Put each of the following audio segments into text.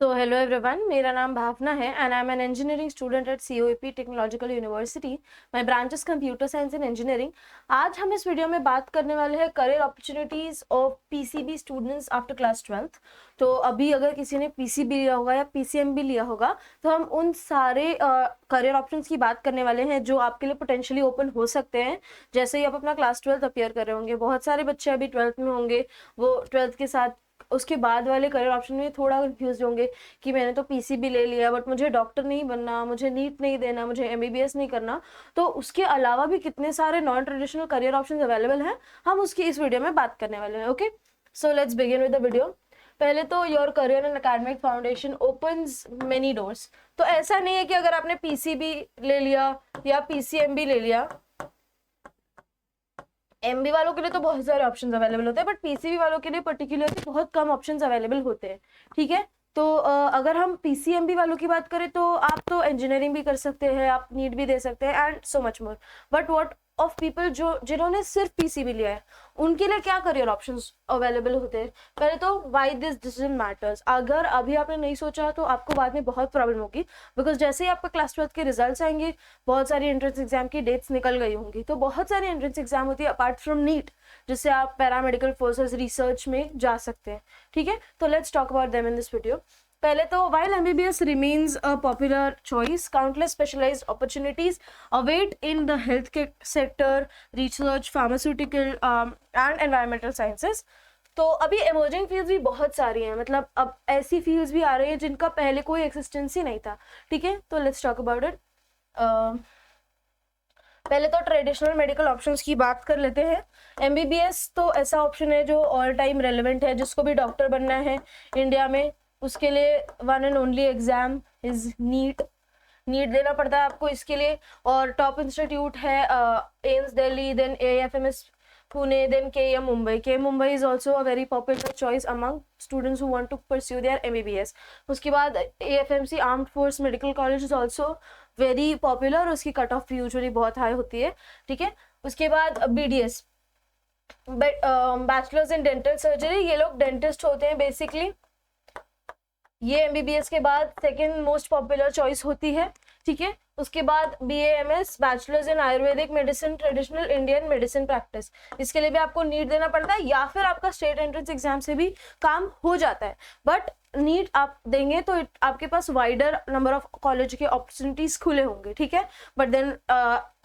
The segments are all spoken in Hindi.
तो हेलो एवरीवन, मेरा नाम भावना है and I am an engineering student at COEP technological university. My branch is computer science and engineering. आज हम इस वीडियो में बात करने वाले हैं career opportunities of PCB students after class 12th। तो अभी अगर किसी ने PCB लिया होगा या PCMB लिया होगा तो हम उन सारे करियर ऑप्शंस की बात करने वाले हैं जो आपके लिए पोटेंशियली ओपन हो सकते हैं जैसे ही आप अपना क्लास 12th अपियर कर रहे होंगे। बहुत सारे बच्चे अभी 12th में होंगे, वो 12th के साथ उसके बाद वाले करियर ऑप्शन में थोड़ा कंफ्यूज होंगे कि मैंने तो PCB ले लिया बट मुझे डॉक्टर नहीं बनना, मुझे नीट नहीं देना, मुझे MBBS नहीं करना। तो उसके अलावा भी कितने सारे non traditional career options available हैं, हम उसकी इस वीडियो में बात करने वाले हैं। Okay, so let's begin with the video. पहले तो your career and academic foundation opens many doors. तो ऐसा नहीं है कि अगर आपने PCB ले लिया या PCMB ले लिया, MB वालों के लिए तो बहुत सारे ऑप्शंस अवेलेबल होते हैं बट PCB वालों के लिए पर्टिकुलरली बहुत कम ऑप्शंस अवेलेबल होते हैं। ठीक है, तो अगर हम PCMB वालों की बात करें तो आप तो इंजीनियरिंग भी कर सकते हैं, आप नीट भी दे सकते हैं and so much more. But what of people जो जिन्होंने सिर्फ PCB लिया है, उनके लिए क्या करियर ऑप्शंस अवेलेबल होते हैं? पहले तो व्हाई दिस डिसीजन मैटर्स। अगर अभी आपने नहीं सोचा तो आपको बाद में बहुत प्रॉब्लम होगी, बिकॉज जैसे ही आपका क्लास 12th के रिजल्ट्स आएंगे बहुत सारी एंट्रेंस एग्जाम की डेट्स निकल गई होंगी। तो बहुत सारी एंट्रेंस एग्जाम होती है अपार्ट फ्रॉम नीट, जिससे आप पैरामेडिकल फोर्सेस रिसर्च में जा सकते हैं। ठीक है, तो let's talk about them in this video. पहले तो while MBBS remains a popular choice, countless specialized opportunities await in the healthcare sector, research, pharmaceutical and environmental sciences। तो अभी emerging fields भी बहुत सारी हैं, मतलब अब ऐसी fields भी आ रही हैं जिनका पहले कोई existence ही नहीं था। ठीक है, तो let's talk about it। पहले तो ट्रेडिशनल मेडिकल ऑप्शंस की बात कर लेते हैं। MBBS तो ऐसा ऑप्शन है जो ऑल टाइम रेलिवेंट है। जिसको भी डॉक्टर बनना है इंडिया में, उसके लिए one and only exam is NEET. NEET देना पड़ता है आपको इसके लिए, और टॉप इंस्टीट्यूट है AIIMS Delhi, then AFMS Pune, then KM Mumbai. KM Mumbai is also a very popular choice among students who want to pursue their MBBS। उसके बाद AFMC armed forces medical college is also very popular, उसकी कट ऑफ यूजुअली बहुत हाई होती है। ठीक है, उसके बाद BDS, bachelors in dental surgery. ये लोग डेंटिस्ट होते हैं बेसिकली। ये MBBS के बाद सेकेंड मोस्ट पॉपुलर चॉइस होती है। ठीक है, उसके बाद BAMS, bachelors in Ayurvedic medicine, traditional Indian medicine practice. इसके लिए भी आपको नीट देना पड़ता है या फिर आपका स्टेट एंट्रेंस एग्जाम से भी काम हो जाता है। बट नीट आप देंगे तो आपके पास वाइडर नंबर ऑफ कॉलेज के अपॉर्चुनिटीज खुले होंगे। ठीक है, but then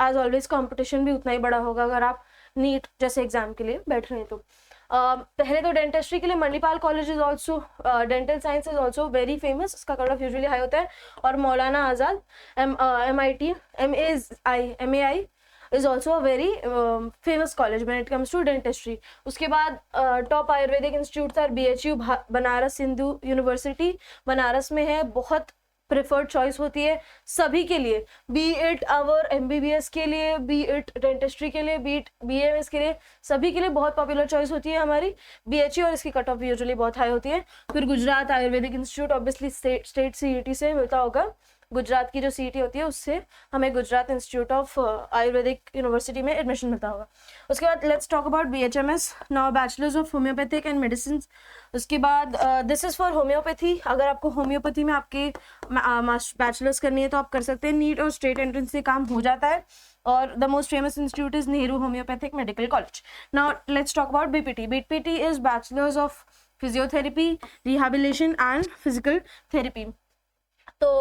as always competition भी उतना ही बड़ा होगा अगर आप नीट जैसे एग्जाम के लिए बैठ रहे हैं तो। पहले तो डेंटिस्ट्री के लिए Manipal college is also, dental science is also very famous, इसका कट ऑफ यूजुअली हाई होता है। और Maulana Azad, MIT, MAI is also a very famous college when it comes to dentistry. उसके बाद top ayurvedic institute are BHU Banaras Hindu university, Banaras में है, बहुत प्रेफर्ड चॉइस होती है सभी के लिए, बी इट आवर MBBS के लिए, बी इट डेंटिस्ट्री के लिए, बी इट BAMS के लिए, सभी के लिए बहुत पॉपुलर चॉइस होती है हमारी BHU, और इसकी कट ऑफ यूजुअली बहुत हाई होती है। फिर Gujarat Ayurvedic institute, obviously state CET से मिलता होगा। गुजरात की जो CET होती है उससे हमें Gujarat institute of Ayurvedic university में एडमिशन मिलता होगा। उसके बाद let's talk about BHMS, now bachelors of homeopathic and medicine. उसके बाद दिस इज फॉर होम्योपैथी। अगर आपको होम्योपैथी में आपके बैचलर्स करनी है तो आप कर सकते हैं, नीट और स्टेट एंट्रेंस से काम हो जाता है। और the most famous institute is Nehru homeopathic medical college. Now let's talk about BPT। BPT is bachelors of physiotherapy, rehabilitation and physical therapy. तो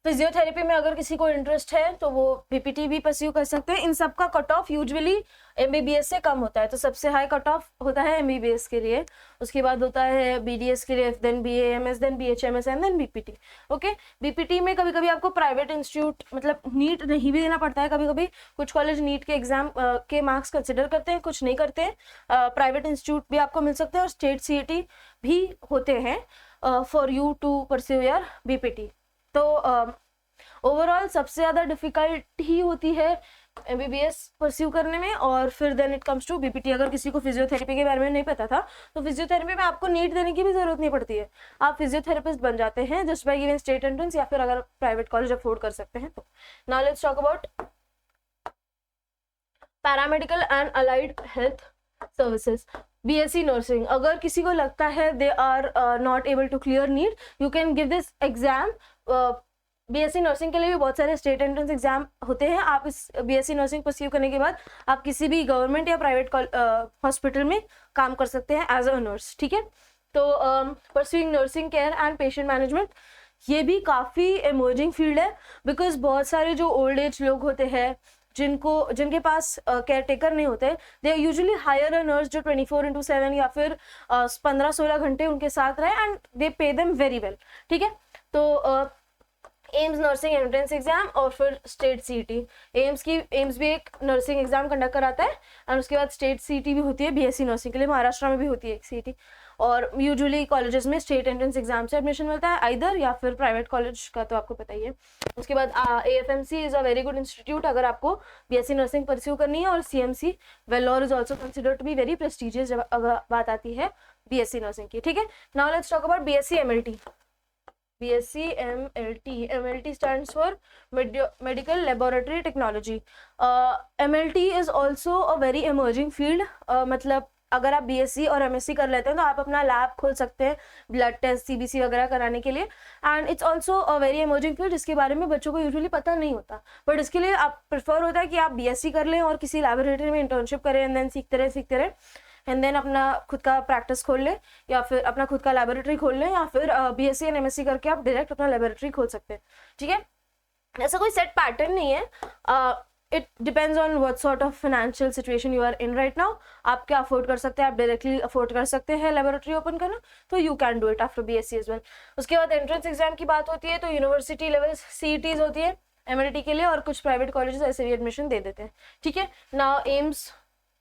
फिजियोथेरेपी में अगर किसी को इंटरेस्ट है तो वो BPT भी परस्यू कर सकते हैं। इन सब का कट ऑफ यूजुअली MBBS से कम होता है, तो सबसे हाई कट ऑफ होता है MBBS के लिए, उसके बाद होता है BDS के लिए, then BAMS, then BHMS and then BPT। Okay, BPT में कभी कभी आपको प्राइवेट इंस्टीट्यूट, मतलब नीट नहीं भी देना पड़ता है। कभी कभी कुछ कॉलेज नीट के एग्जाम के मार्क्स कंसिडर करते हैं, कुछ नहीं करते हैं। प्राइवेट इंस्टीट्यूट भी आपको मिल सकते हैं और स्टेट CET भी होते हैं for you to pursue your BPT। तो ओवरऑल सबसे ज़्यादा डिफिकल्ट ही होती है MBBS परस्यू करने में, और फिर then it comes to BPT। अगर किसी को फिजियोथेरेपी के बारे में नहीं पता था तो फिजियोथेरेपी में आपको नीट देने की भी जरूरत नहीं पड़ती है, आप फिजियोथेरेपिस्ट बन जाते हैं just by giving state entrance, या फिर अगर प्राइवेट कॉलेज अफोर्ड कर सकते हैं तो। Now let's talk about paramedical and allied health services. BSc nursing, अगर किसी को लगता है they are not able to clear NEET, you can give this exam. BSc nursing के लिए भी बहुत सारे स्टेट एंट्रेंस एग्जाम होते हैं। आप इस बीएससी नर्सिंग परस्यू करने के बाद आप किसी भी गवर्नमेंट या प्राइवेट हॉस्पिटल में काम कर सकते हैं एज अ नर्स, ठीक है। तो pursuing nursing care and patient management, ये भी काफ़ी इमर्जिंग फील्ड है, बिकॉज बहुत सारे जो ओल्ड एज लोग होते हैं जिनके पास केयर टेकर नहीं होते, they usually higher a nurse जो 24/7 या फिर 15-16 घंटे उनके साथ रहे, and they pay them very well, ठीक है। तो एम्स नर्सिंग एंट्रेंस एग्जाम और फिर स्टेट सीईटी। एम्स भी एक नर्सिंग एग्जाम कंडक्ट कराता है, एंड उसके बाद स्टेट सीईटी भी होती है बीएससी नर्सिंग के लिए, महाराष्ट्र में भी होती है एक सीईटी। और यूजुअली कॉलेजेस में स्टेट एंट्रेंस एग्जाम से एडमिशन मिलता है आइदर, या फिर प्राइवेट कॉलेज का तो आपको पता ही है। उसके बाद AFMC is a very good institute अगर आपको बीएससी नर्सिंग परस्यू करनी है, और CMC Vellore is also considered to be very prestigious जब अगर बात आती है बीएससी नर्सिंग की, ठीक है। Now let's talk about BSc MLT। BSc MLT stands for Medical Laboratory Technology. MLT is also a very emerging field. मतलब अगर आप BSc और MSc कर लेते हैं तो आप अपना लैब खोल सकते हैं ब्लड टेस्ट CBC वगैरह कराने के लिए, and it's also a very emerging field जिसके बारे में बच्चों को यूजुअली पता नहीं होता, बट इसके लिए आप प्रेफर होता है कि आप BSc कर लें और किसी लैबोरेटरी में इंटर्नशिप करें, एंड देन सीखते रहे एंड देन अपना खुद का प्रैक्टिस खोल लें, या फिर अपना खुद का लैबोरेटरी खोल लें, या फिर BSc एंड MSc करके आप डायरेक्ट अपना लैबोरेटरी खोल सकते हैं, ठीक है। ऐसा कोई सेट पैटर्न नहीं है, it depends on what sort of financial situation you are in right now. आप क्या अफोर्ड कर सकते हैं, आप डायरेक्टली अफोर्ड कर सकते हैं लैबोरेटरी ओपन करना, तो you can do it after BSc as well. उसके बाद एंट्रेंस एग्जाम की बात होती है तो यूनिवर्सिटी लेवल CETs होती है MLT के लिए, और कुछ प्राइवेट कॉलेजेस ऐसे भी एडमिशन दे देते हैं, ठीक है। नाउ एम्स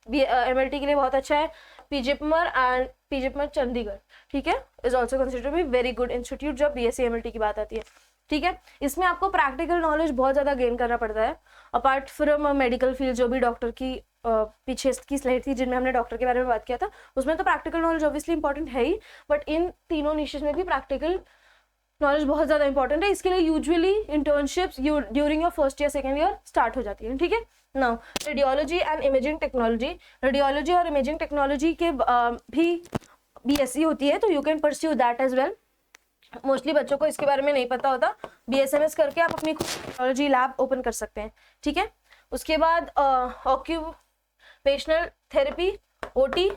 MLT के लिए बहुत अच्छा है, PGPMR चंडीगढ़, ठीक है, is also considered be very good institute जब BSc MLT की बात आती है, ठीक है। इसमें आपको प्रैक्टिकल नॉलेज बहुत ज़्यादा गेन करना पड़ता है, अपार्ट फ्रॉम मेडिकल फील्ड। जो भी डॉक्टर की पीछे की स्लाइड थी जिनमें हमने डॉक्टर के बारे में बात किया था, उसमें तो प्रैक्टिकल नॉलेज ऑब्वियसली इंपॉर्टेंट है ही, बट इन तीनों निशेस में भी प्रैक्टिकल नॉलेज बहुत ज़्यादा इंपॉर्टेंट है। इसके लिए usually internships during your first year second year start हो जाती है, ठीक है। Now radiology and imaging technology, radiology और इमेजिंग टेक्नोलॉजी के भी BSc होती है, तो you can pursue that as well. Mostly बच्चों को इसके बारे में नहीं पता होता, BSMS करके आप अपनी टेक्नोलॉजी लैब ओपन कर सकते हैं, ठीक है। उसके बाद ऑक्यूपेशनल थेरेपी OT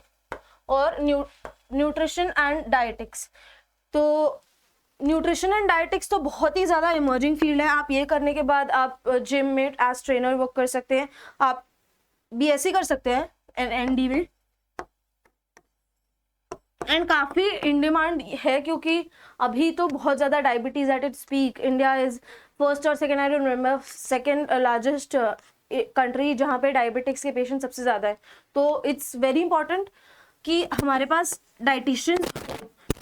और न्यूट्रिशन एंड डाइटिक्स। तो न्यूट्रिशन एंड डाइटिक्स तो बहुत ही ज़्यादा इमर्जिंग फील्ड है। आप ये करने के बाद आप जिम में एज ट्रेनर वर्क कर सकते हैं, आप BSc कर सकते हैं ND में, एंड काफ़ी इन डिमांड है क्योंकि अभी तो बहुत ज़्यादा diabetes at its peak. India is first और second, I don't remember, second largest country जहाँ पे डायबिटिक्स के पेशेंट सबसे ज़्यादा है। तो इट्स वेरी इंपॉर्टेंट कि हमारे पास डाइटिशियन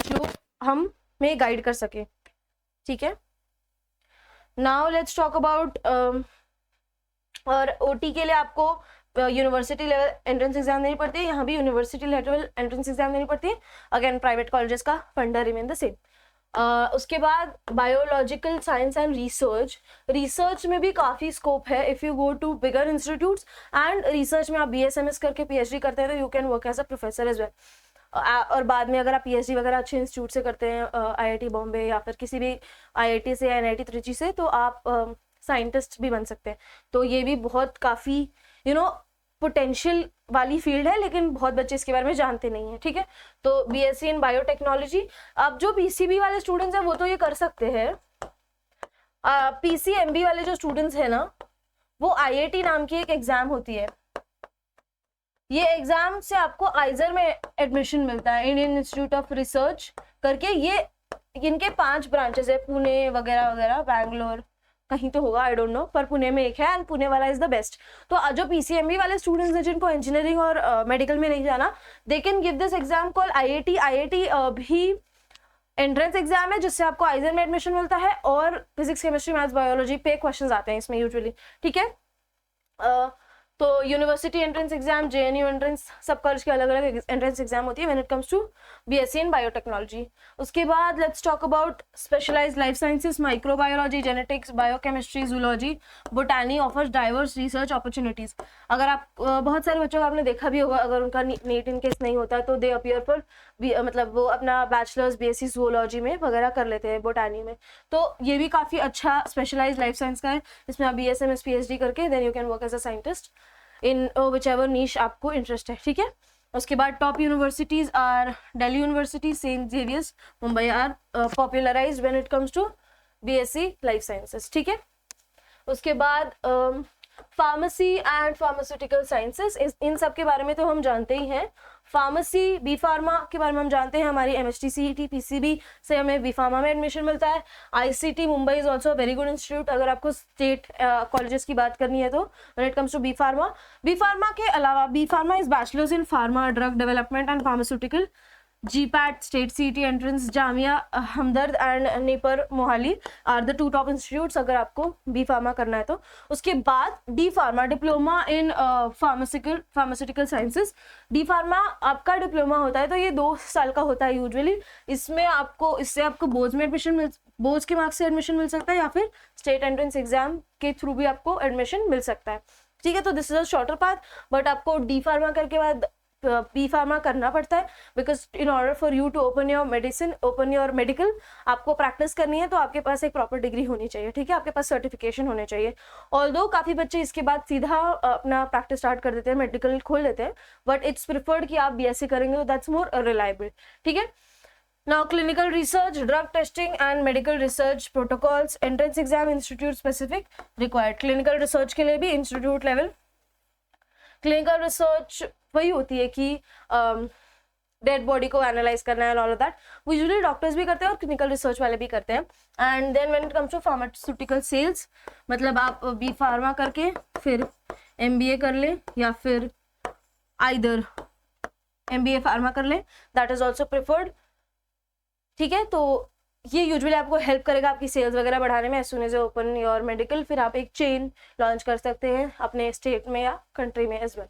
जो हम में गाइड कर सके, ठीक है। नाउ लेट्स टॉक अबाउट, और OT के लिए आपको यूनिवर्सिटी लेवल एंट्रेंस एग्जाम देनी पड़ती है, यहाँ भी यूनिवर्सिटी लेवल एंट्रेंस एग्जाम देनी पड़ती है। अगेन प्राइवेट कॉलेजेस का फंडा रिमेन द सेम। उसके बाद बायोलॉजिकल साइंस एंड रिसर्च में भी काफ़ी स्कोप है if you go to bigger institutes, and research में आप BSMS करके PhD करते हैं तो you can work as a professor as well. और बाद में अगर आप PhD वगैरह अच्छे इंस्टीट्यूट से करते हैं, IIT बॉम्बे या फिर किसी भी IIT से या NIT त्रिची से, तो आप साइंटिस्ट भी बन सकते हैं। तो ये भी बहुत काफ़ी पोटेंशियल वाली फील्ड है, लेकिन बहुत बच्चे इसके बारे में जानते नहीं हैं, ठीक है। तो BSc इन बायोटेक्नोलॉजी, अब जो PCB वाले स्टूडेंट्स हैं वो तो ये कर सकते हैं। PCMB वाले जो स्टूडेंट्स हैं ना, वो IIT नाम की एक एग्जाम होती है, ये एग्जाम से आपको आइजर में एडमिशन मिलता है, इंडियन इंस्टीट्यूट ऑफ रिसर्च करके। ये इनके 5 ब्रांचेस है, पुणे वगैरह वगैरह, बैंगलोर कहीं तो होगा, आई डोंट नो, पर पुणे में एक है, एंड पुणे वाला इज द बेस्ट। तो जो PCMB वाले स्टूडेंट्स हैं जिनको इंजीनियरिंग और मेडिकल में नहीं जाना, they can give this exam call IIT भी एंट्रेंस एग्जाम है जिससे आपको आइजर में एडमिशन मिलता है, और फिजिक्स केमिस्ट्री मैथ्स बायोलॉजी पे क्वेश्चंस आते हैं इसमें यूजुअली, ठीक है। तो university entrance exam, JNU entrance, सब कॉलेज के अलग अलग एंट्रेंस एग्जाम होती है when it comes to BSc in biotechnology. उसके बाद let's talk about specialised life sciences, microbiology, genetics, biochemistry, zoology, बोटानी offers diverse research opportunities. अगर आप बहुत सारे बच्चों को आपने देखा भी होगा, अगर उनका नीट इन केस नहीं होता तो दे अपीयर फॉर मतलब वो अपना बैचलर्स BSc जूलॉजी में वगैरह कर लेते हैं, बोटानी में। तो ये भी काफ़ी अच्छा स्पेशलाइज्ड लाइफ साइंस का है, इसमें आप BSMS PhD करके then you can work as a scientist in whichever niche आपको इंटरेस्ट है, ठीक है। उसके बाद top universities are Delhi university, Saint Xavier's, Mumbai are popularized when it comes to BSc life sciences, ठीक है। उसके बाद फार्मेसी एंड फार्मास्यूटिकल साइंसेस, इन सब के बारे में तो हम जानते ही हैं। फार्मेसी, बी फार्मा के बारे में हम जानते हैं, हमारी MHT CET PCB से हमें बी फार्मा में एडमिशन मिलता है। ICT Mumbai is also very good institute अगर आपको स्टेट कॉलेजेस की बात करनी है तो when it comes to B pharma. B pharma के अलावा B pharma is bachelors in pharma, drug development and pharmaceutical. GPAT state CET entrance, Jamia Hamdard and NIPER Mohali are the 2 top institutes अगर आपको बी फार्मा करना है तो। उसके बाद D pharma, diploma in pharmaceutical sciences. D pharma आपका डिप्लोमा होता है तो ये 2 साल का होता है यूजुअली। इससे आपको बोर्ड में एडमिशन बोर्ड के मार्क्स से एडमिशन मिल सकता है या फिर स्टेट एंट्रेंस एग्जाम के थ्रू भी आपको एडमिशन मिल सकता है, ठीक है। तो this is a shorter path, but आपको डी फार्मा करके बाद बी फार्मा करना पड़ता है because in order for you to open your medical आपको प्रैक्टिस करनी है तो आपके पास एक प्रॉपर डिग्री होनी चाहिए, ठीक है, आपके पास सर्टिफिकेशन होने चाहिए। ऑल्दो काफ़ी बच्चे इसके बाद सीधा अपना प्रैक्टिस स्टार्ट कर देते हैं, मेडिकल खोल लेते हैं, बट इट्स प्रिफर्ड कि आप BSc करेंगे तो दैट्स मोर रिलायबल, ठीक है। Now clinical research, drug testing and medical research protocols, entrance exam institute specific required। clinical research के लिए भी institute level clinical research वही होती है कि डेड बॉडी को एनालाइज करना है, ऑल ऑफ दैट वो यूजुअली डॉक्टर्स भी करते हैं और क्लिनिकल रिसर्च वाले भी करते हैं। And then when it comes to pharmaceutical sales, मतलब आप बी फार्मा करके फिर MBA कर ले या फिर आइदर MBA फार्मा कर ले, दैट इज ऑल्सो प्रिफर्ड, ठीक है। तो ये यूजुअली आपको हेल्प करेगा आपकी सेल्स वगैरह बढ़ाने में। As soon as open your medical, फिर आप एक चेन लॉन्च कर सकते हैं अपने स्टेट में या कंट्री में एज वेल।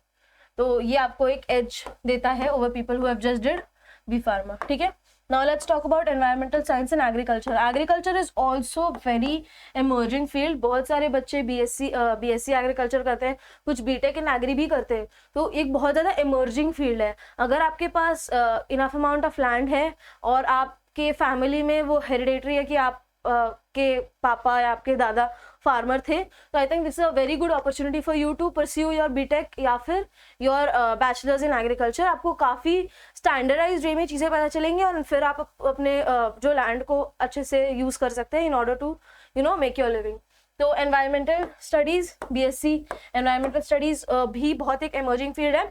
तो ये आपको एक एज देता है over people who have just did B pharma, ठीक है। Now let's talk about environmental science and agriculture. Agriculture is also very emerging field. बहुत सारे बच्चे BSc एग्रीकल्चर करते हैं, कुछ BTech इन एग्री भी करते हैं, तो एक बहुत ज़्यादा इमर्जिंग फील्ड है। अगर आपके पास इनफ अमाउंट ऑफ लैंड है और आपके फैमिली में वो हेरिडेटरी है कि आप के पापा या आपके दादा फार्मर थे, तो I think this is a very good opportunity for you to pursue your BTech या फिर योर बैचलर्स इन एग्रीकल्चर। आपको काफ़ी स्टैंडर्डाइज वे में चीज़ें पता चलेंगी और फिर आप अपने जो लैंड को अच्छे से यूज़ कर सकते हैं in order to make your living. तो environmental studies, BSc environmental studies भी बहुत एक एमर्जिंग फील्ड है।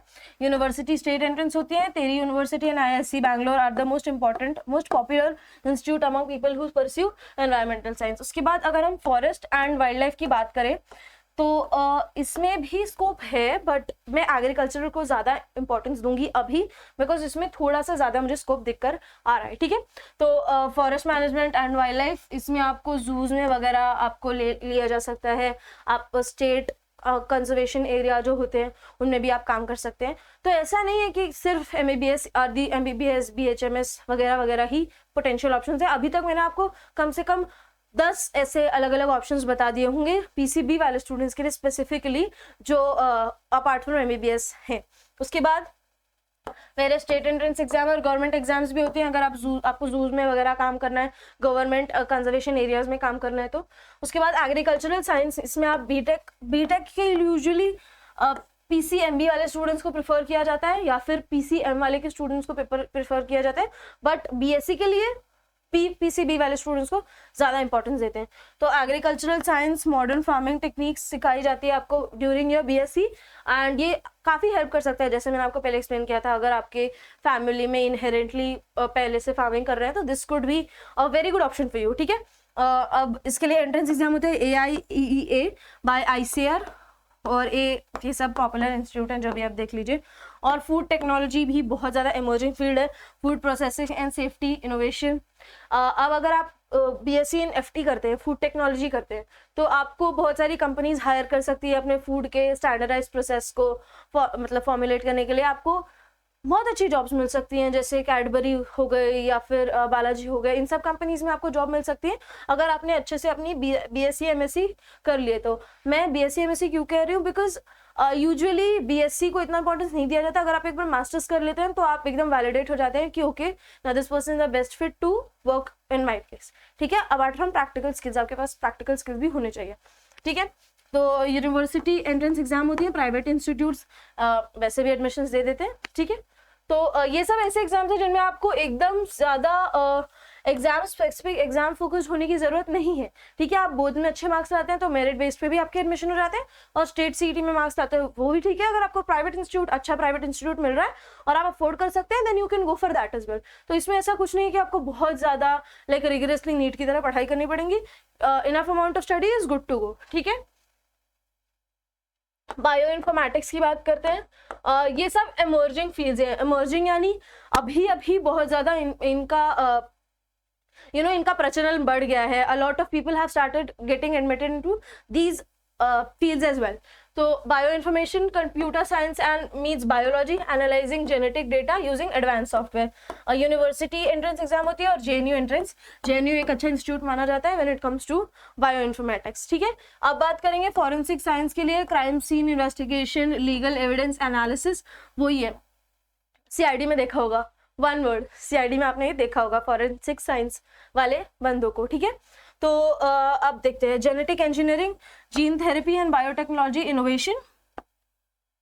यूनिवर्सिटी स्टेट एंट्रेंस होती है, TERI university and IISc Bangalore are the most popular institute among people who pursue environmental science. उसके बाद अगर हम फॉरेस्ट एंड वाइल्ड लाइफ की बात करें तो इसमें भी स्कोप है, बट मैं एग्रीकल्चर को ज़्यादा इंपॉर्टेंस दूंगी अभी बिकॉज इसमें थोड़ा सा ज़्यादा मुझे स्कोप दिखकर आ रहा है, ठीक है। तो forest management and wild life, इसमें आपको जूज में वगैरह आपको लिया जा सकता है, आप स्टेट कंजर्वेशन एरिया जो होते हैं उनमें भी आप काम कर सकते हैं। तो ऐसा नहीं है कि सिर्फ MBBS आदि MBBS BHMS वगैरह वगैरह ही पोटेंशियल ऑप्शंस है। अभी तक मैंने आपको कम से कम 10 ऐसे अलग अलग ऑप्शंस बता दिए होंगे PCB वाले स्टूडेंट्स के लिए स्पेसिफिकली, जो अपार्ट फ्रॉम MBBS हैं। उसके बाद मेरे स्टेट एंट्रेंस एग्जाम और गवर्नमेंट एग्जाम्स भी होती हैं अगर आपको जूज में वगैरह काम करना है, गवर्नमेंट कंजर्वेशन एरियाज में काम करना है तो। उसके बाद एग्रीकल्चरल साइंस, इसमें आप बीटेक के यूजुअली PCMB वाले स्टूडेंट्स को प्रेफर किया जाता है या फिर PCM वाले के स्टूडेंट्स को प्रेफर किया जाता है, बट BSc के लिए PCB वाले स्टूडेंट्स को ज़्यादा इंपॉर्टेंस देते हैं। तो agricultural science, modern farming techniques सिखाई जाती है आपको ड्यूरिंग योर BSc एंड ये काफ़ी हेल्प कर सकता है। जैसे मैंने आपको पहले एक्सप्लेन किया था, अगर आपके फैमिली में इनहेरेंटली पहले से फार्मिंग कर रहे हैं तो this could be a very good option for you, ठीक है। अब इसके लिए एंट्रेंस एग्जाम होते हैं AIEEA बाय ICAR और ये सब पॉपुलर इंस्टीट्यूट हैं जो भी आप देख लीजिए। और फूड टेक्नोलॉजी भी बहुत ज़्यादा इमर्जिंग फील्ड है, food processing and safety innovation. अब अगर आप BSc इन FT करते हैं, फूड टेक्नोलॉजी करते हैं, तो आपको बहुत सारी कंपनीज हायर कर सकती है अपने फूड के स्टैंडर्डाइज प्रोसेस को मतलब फॉर्मुलेट करने के लिए। आपको बहुत अच्छी जॉब्स मिल सकती हैं, जैसे कैडबरी हो गई या फिर बालाजी हो गए, इन सब कंपनीज में आपको जॉब मिल सकती है अगर आपने अच्छे से अपनी BSc MSc कर लिए। तो मैं BSc MSc क्यों कह रही हूँ, बिकॉज यूजुअली BSc को इतना इंपॉर्टेंस नहीं दिया जाता। अगर आप एक बार मास्टर्स कर लेते हैं तो आप एकदम वैलिडेट हो जाते हैं कि okay now this person is the best fit to work in my case, ठीक है। अपार्ट फ्रॉम प्रैक्टिकल स्किल्स, आपके पास प्रैक्टिकल स्किल्स भी होने चाहिए, ठीक है। तो यूनिवर्सिटी एंट्रेंस एग्जाम होती है, प्राइवेट इंस्टीट्यूट्स वैसे भी एडमिशन्स दे देते हैं, ठीक है। तो ये सब ऐसे एग्जाम्स हैं जिनमें आपको एकदम ज़्यादा एग्जाम स्पेसिफिक एग्जाम फोकस होने की जरूरत नहीं है, ठीक है। आप बोर्ड में अच्छे मार्क्स लाते हैं तो मेरिट बेस पे भी आपके एडमिशन हो जाते हैं, और स्टेट CET में मार्क्स लाते हैं वो भी ठीक है। अगर आपको प्राइवेट इंस्टीट्यूट, अच्छा प्राइवेट इंस्टीट्यूट मिल रहा है और आप अफोर्ड कर सकते हैं, then you can go for that as well. तो इसमें ऐसा कुछ नहीं है कि आपको बहुत ज़्यादा लाइक रिगरसली नीट की तरह पढ़ाई करनी पड़ेगी। Enough amount of study is good to go, ठीक है। बायो इन्फॉर्मेटिक्स की बात करते हैं। ये सब इमर्जिंग फील्ड्स हैं। इमर्जिंग यानी अभी अभी बहुत ज़्यादा इनका इनका प्रचलन बढ़ गया है। A lot of people have started getting admitted into these fields as well. So bioinformation, computer science and means biology, analyzing genetic data using advanced software. University entrance exam होती है और JNU एंट्रेंस। JNU एक अच्छा इंस्टीट्यूट माना जाता है when it comes to bioinformatics, ठीक है। अब बात करेंगे फॉरेंसिक साइंस के लिए, crime scene investigation, legal evidence analysis, वही है CID में देखा होगा, वन वर्ड CID में आपने ये देखा होगा, फॉरेंसिक साइंस वाले बंदों को, ठीक है। तो अब देखते हैं genetic engineering, gene therapy and biotechnology innovation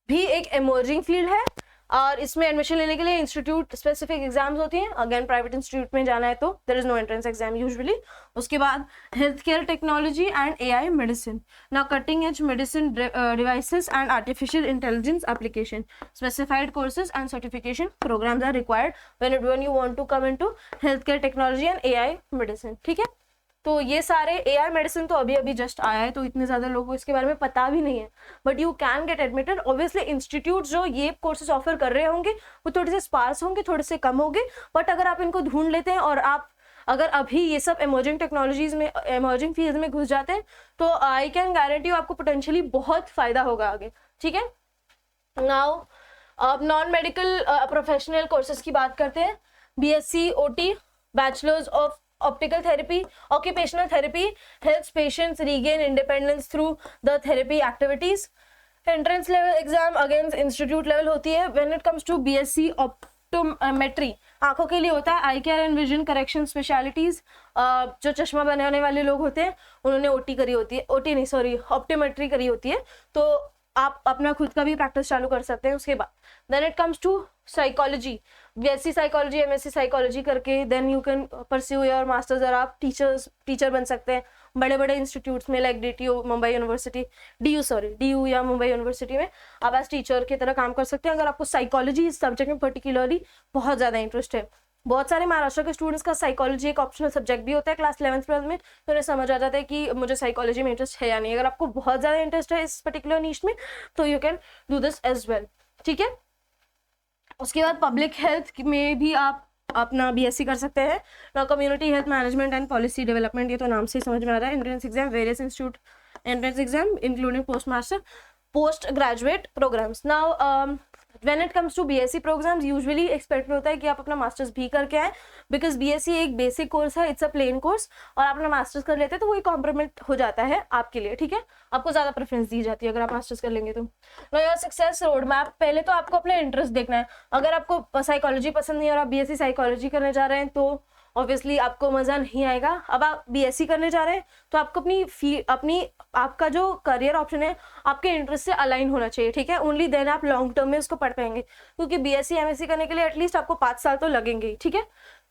भी एक इमर्जिंग फील्ड है, और इसमें एडमिशन लेने के लिए इंस्टीट्यूट स्पेसिफिक एग्जाम्स होती हैं। अगेन प्राइवेट इंस्टीट्यूट में जाना है तो there is no entrance exam usually. उसके बाद health care technology and AI medicine, now cutting edge medicine devices and artificial intelligence application, specified courses and certification programmes are required when you want to come into health care technology and AI medicine, ठीक है। तो ये सारे AI मेडिसिन तो अभी अभी जस्ट आया है, तो इतने ज़्यादा लोगों को इसके बारे में पता भी नहीं है, but you can gate admitted. Obviously institute जो ये कोर्सेज ऑफर कर रहे होंगे वो थोड़े से स्पार्स होंगे, थोड़े से कम होंगे, बट अगर आप इनको ढूंढ लेते हैं और आप अगर अभी ये सब इमर्जिंग टेक्नोलॉजीज में, इमर्जिंग फील्ड में घुस जाते हैं, तो आई कैन गारंटी यू आपको पोटेंशियली बहुत फायदा होगा आगे, ठीक है। नाउ अब नॉन मेडिकल प्रोफेशनल कोर्सेज की बात करते हैं। BSc OT, bachelors of optical therapy, occupational therapy helps patients regain independence through the therapy activities. Entrance level exam against institute level होती है। When it comes to BSc optometry, आंखों के लिए होता है, eye care and vision correction specialities, जो चश्मा बनाने वाले लोग होते हैं उन्होंने OT करी होती है, OT नहीं सॉरी ऑप्टोमेट्री करी होती है, तो आप अपना खुद का भी प्रैक्टिस चालू कर सकते हैं। उसके बाद then it comes to psychology, BSc psychology, MSc psychology करके then you can pursue your masters, और आप टीचर बन सकते हैं बड़े बड़े इंस्टीट्यूट्स में, like DTU Mumbai university, DU या मुंबई यूनिवर्सिटी में आप एज टीचर की तरह काम कर सकते हैं, अगर आपको साइकोलॉजी इस सब्जेक्ट में पर्टिकुलरली बहुत ज़्यादा इंटरेस्ट है। बहुत सारे महाराष्ट्र के स्टूडेंट्स का साइकोलॉजी एक ऑप्शनल सब्जेक्ट भी होता है क्लास 11th-12th में, तो उन्हें समझ आ जाता है कि मुझे साइकोलॉजी में इंटरेस्ट है या नहीं। अगर आपको बहुत ज़्यादा इंटरेस्ट है इस पर्टिकुलर नीश में तो you can do this as well, ठीक है। उसके बाद पब्लिक हेल्थ में भी आप अपना BSc कर सकते हैं। ना community health management and policy development, ये तो नाम से समझ में आ रहा है। Entrance exam, various institute entrance exam including post master, post graduate programmes. Now when it comes to BSc programmes usually expect होता है कि आप अपना मास्टर्स भी करके आए, बिकॉज BSc एक बेसिक कोर्स है, इट्स अ प्लेन कोर्स, और आप अपना मास्टर्स कर लेते हैं तो वही कॉम्प्लीमेंट हो जाता है आपके लिए, ठीक है। आपको ज़्यादा प्रेफरेंस दी जाती है अगर आप मास्टर्स कर लेंगे तो। Know your success road map, पहले तो आपको अपना इंटरेस्ट देखना है। अगर आपको साइकोलॉजी पसंद नहीं है और आप BSc साइकोलॉजी करने जा रहे हैं तो ऑब्वियसली आपको मज़ा नहीं आएगा। अब आप BSc करने जा रहे हैं तो आपको आपका जो करियर ऑप्शन है आपके इंटरेस्ट से अलाइन होना चाहिए, ठीक है। ओनली देन आप लॉन्ग टर्म में उसको पढ़ पाएंगे, क्योंकि BSc MSc करने के लिए एटलीस्ट आपको 5 साल तो लगेंगे ही, ठीक है।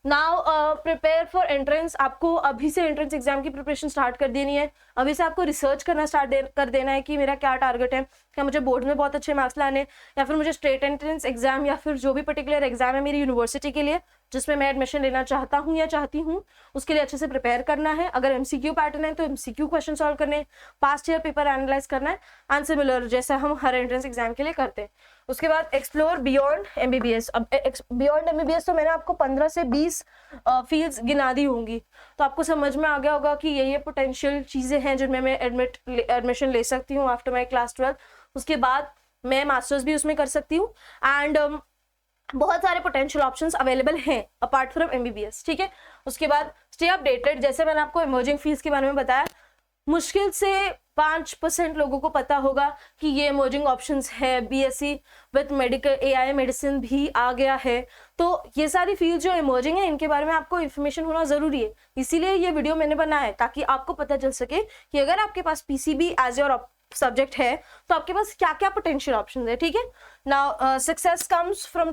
नाउ प्रिपेयर फॉर एंट्रेंस, आपको अभी से एंट्रेंस एग्जाम की प्रिपरेशन स्टार्ट कर देनी है। अभी से आपको रिसर्च करना कर देना है कि मेरा क्या टारगेट है, क्या मुझे बोर्ड में बहुत अच्छे मार्क्स लाने, या फिर मुझे स्ट्रेट एंट्रेंस एग्जाम या फिर जो भी पर्टिकुलर एग्जाम है मेरी यूनिवर्सिटी के लिए जिसमें मैं एडमिशन लेना चाहता हूँ या चाहती हूँ, उसके लिए अच्छे से प्रिपेयर करना है। अगर एमसीक्यू पैटर्न है तो एमसीक्यू क्वेश्चन सॉल्व करने, पास्ट ईयर पेपर एनालाइज करना है एंड सिमिलर, जैसा हम हर एंट्रेंस एग्जाम के लिए करते हैं। उसके बाद एक्सप्लोर बियॉन्ड एमबीबीएस। अब बियॉन्ड एमबीबीएस तो मैंने आपको 15 से 20 फील्ड्स गिना दी होंगी, तो आपको समझ में आ गया होगा कि ये पोटेंशियल चीज़ें हैं जिनमें मैं एडमिशन ले सकती हूँ आफ्टर माई क्लास 12। उसके बाद मैं मास्टर्स भी उसमें कर सकती हूँ एंड बहुत सारे पोटेंशियल ऑप्शंस अवेलेबल हैं अपार्ट फ्रॉम एमबीबीएस, ठीक है। उसके बाद स्टे अपडेटेड, जैसे मैंने आपको इमर्जिंग फील्ड्स के बारे में बताया, मुश्किल से 5% लोगों को पता होगा कि ये इमर्जिंग ऑप्शंस है। BSc with medical AI medicine भी आ गया है, तो ये सारी फील्ड जो इमर्जिंग है इनके बारे में आपको इन्फॉर्मेशन होना जरूरी है। इसीलिए ये वीडियो मैंने बनाया है ताकि आपको पता चल सके कि अगर आपके पास पीसीबी एज योर सब्जेक्ट है तो आपके पास क्या क्या पोटेंशियल ऑप्शंस है, ठीक है। Now success comes from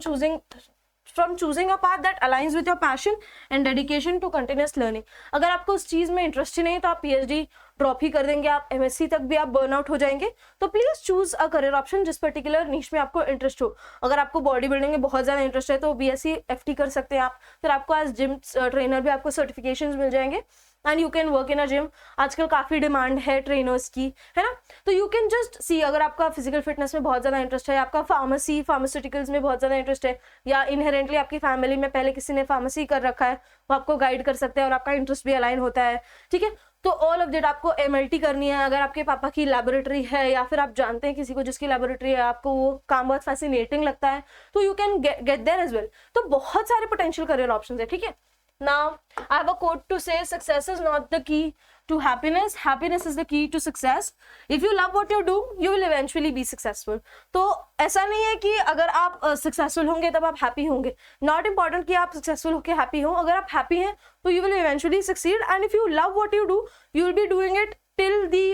choosing a path that aligns with your passion and dedication to continuous learning. अगर आपको उस चीज में इंटरेस्ट ही नहीं तो आप पीएचडी ड्रॉप ही कर देंगे, आप एमएससी तक भी आप बर्नआउट हो जाएंगे। तो please choose a career option जिस पर्टिकुलर नीश में आपको इंटरेस्ट हो। अगर आपको बॉडी बिल्डिंग में बहुत ज्यादा इंटरेस्ट है तो बीएससी एफटी कर सकते हैं आप, फिर आपको एज जिम ट्रेनर भी आपको सर्टिफिकेशंस मिल जाएंगे and you can work in a gym. आजकल काफी डिमांड है ट्रेनर्स की, है ना। तो यू कैन जस्ट सी, अगर आपका फिजिकल फिटनेस में बहुत ज्यादा इंटरेस्ट है, आपका फार्मास्यूटिकल्स में बहुत ज्यादा इंटरेस्ट है, या इनहेरेंटली आपकी फैमिली में पहले किसी ने फार्मेसी कर रखा है, वो आपको गाइड कर सकते हैं और आपका इंटरेस्ट भी अलाइन होता है, ठीक है। तो ऑल ऑफ दैट आपको एमएलटी करनी है। अगर आपके पापा की लैबोरेटरी है या फिर आप जानते हैं किसी को जिसकी लैबोरेटरी है, आपको वो काम बहुत फैसिनेटिंग लगता है, तो you can get there as well. तो बहुत सारे पोटेंशियल करियर ऑप्शंस है, ठीक है। Now, I have a quote to say, success is not the key to happiness. Happiness is the key to success. If you love what you do, you will eventually be successful. तो ऐसा नहीं है कि अगर आप सक्सेसफुल होंगे तब आप हैप्पी होंगे। नॉट इम्पॉर्टेंट कि आप सक्सेसफुल होकर हैप्पी हो। अगर आप हैप्पी हैं तो you will eventually succeed and if you love what you do you will be doing it till the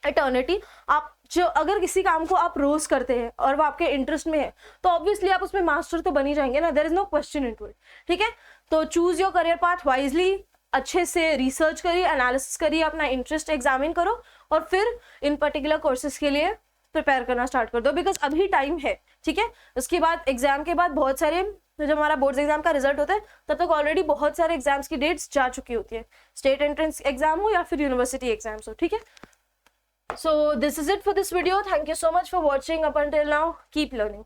eternity. आप जो अगर किसी काम को आप रोज करते हैं और वो आपके इंटरेस्ट में है तो ऑब्वियसली आप उसमें मास्टर तो बन ही जाएंगे ना, there is no question into it, ठीक है। तो choose your career path wisely, अच्छे से रिसर्च करिए, एनालिसिस करिए, अपना इंटरेस्ट एग्जामिन करो और फिर इन पर्टिकुलर कोर्सेज के लिए प्रिपेयर करना स्टार्ट कर दो, बिकॉज अभी टाइम है, ठीक है। उसके बाद एग्जाम के बाद बहुत सारे, जब हमारा बोर्ड्स एग्जाम का रिजल्ट होता है तब तक ऑलरेडी बहुत सारे एग्जाम्स की डेट्स जा चुकी होती है, स्टेट एंट्रेंस एग्जाम हो या फिर यूनिवर्सिटी एग्जाम्स हो, ठीक है। So this is it for this video. Thank you so much for watching up until now. Keep learning.